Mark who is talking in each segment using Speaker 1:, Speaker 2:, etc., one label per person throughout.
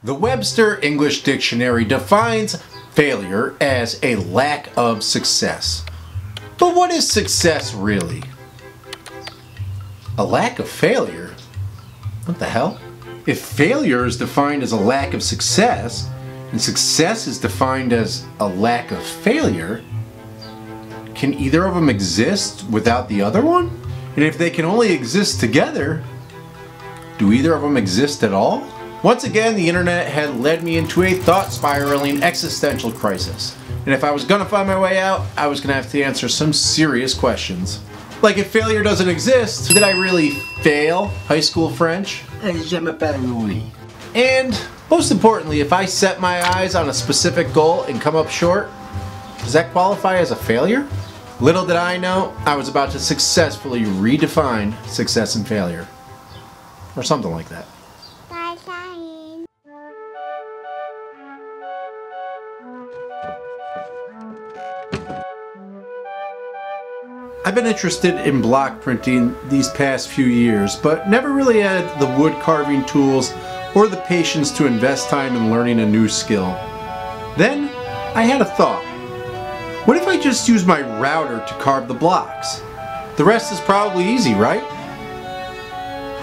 Speaker 1: The Webster English Dictionary defines failure as a lack of success. But what is success really? A lack of failure? What the hell? If failure is defined as a lack of success, and success is defined as a lack of failure, can either of them exist without the other one? And if they can only exist together, do either of them exist at all? Once again, the internet had led me into a thought-spiraling existential crisis. And if I was gonna find my way out, I was gonna have to answer some serious questions. Like, if failure doesn't exist, did I really fail high school French?
Speaker 2: Je m'appelle Louis.
Speaker 1: And most importantly, if I set my eyes on a specific goal and come up short, does that qualify as a failure? Little did I know, I was about to successfully redefine success and failure. Or something like that. I've been interested in block printing these past few years, but never really had the wood carving tools or the patience to invest time in learning a new skill. Then, I had a thought. What if I just use my router to carve the blocks? The rest is probably easy, right?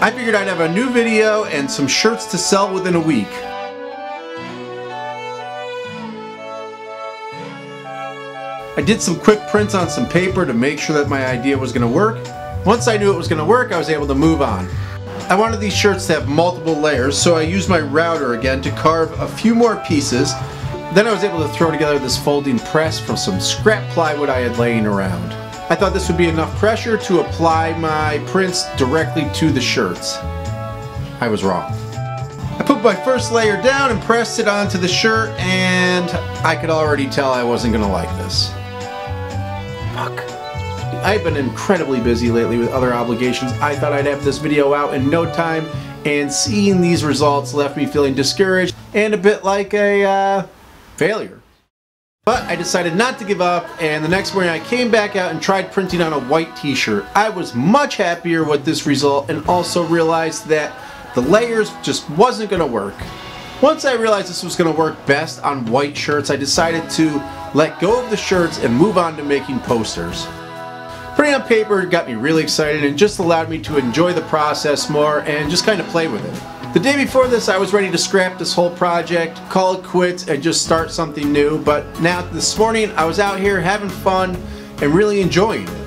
Speaker 1: I figured I'd have a new video and some shirts to sell within a week. I did some quick prints on some paper to make sure that my idea was going to work. Once I knew it was going to work, I was able to move on. I wanted these shirts to have multiple layers, so I used my router again to carve a few more pieces. Then I was able to throw together this folding press from some scrap plywood I had laying around. I thought this would be enough pressure to apply my prints directly to the shirts. I was wrong. I put my first layer down and pressed it onto the shirt, and I could already tell I wasn't going to like this. Fuck. I've been incredibly busy lately with other obligations. I thought I'd have this video out in no time, and seeing these results left me feeling discouraged and a bit like a failure. But I decided not to give up, and the next morning I came back out and tried printing on a white t-shirt. I was much happier with this result and also realized that the layers just wasn't going to work. Once I realized this was going to work best on white shirts, I decided to let go of the shirts and move on to making posters. Printing on paper got me really excited and just allowed me to enjoy the process more and just kind of play with it. The day before this, I was ready to scrap this whole project, call it quits, and just start something new, but now this morning I was out here having fun and really enjoying it.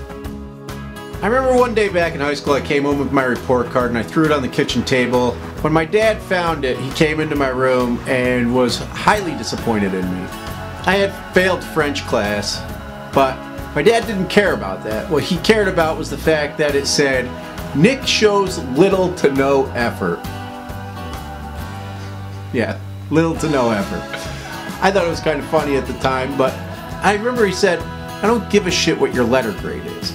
Speaker 1: I remember one day back in high school I came home with my report card and I threw it on the kitchen table. When my dad found it, he came into my room and was highly disappointed in me. I had failed French class, but my dad didn't care about that. What he cared about was the fact that it said, "Nick shows little to no effort." Yeah, little to no effort. I thought it was kind of funny at the time, but I remember he said, "I don't give a shit what your letter grade is.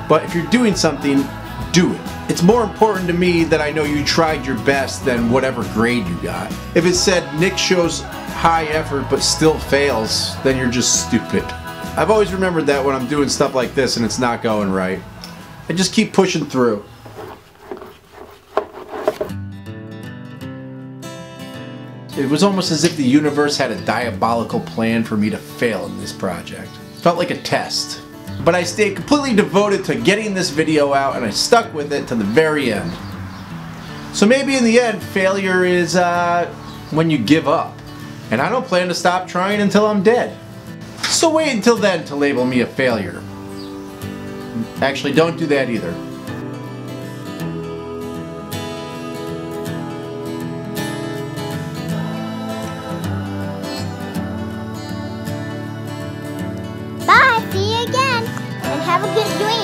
Speaker 1: But if you're doing something, do it. It's more important to me that I know you tried your best than whatever grade you got." If it said Nick shows high effort but still fails, then you're just stupid. I've always remembered that when I'm doing stuff like this and it's not going right. I just keep pushing through. It was almost as if the universe had a diabolical plan for me to fail in this project. It felt like a test. But I stayed completely devoted to getting this video out and I stuck with it to the very end. So maybe in the end, failure is when you give up. And I don't plan to stop trying until I'm dead. So wait until then to label me a failure. Actually, don't do that either.
Speaker 3: Bye, see you again, and have a good dream.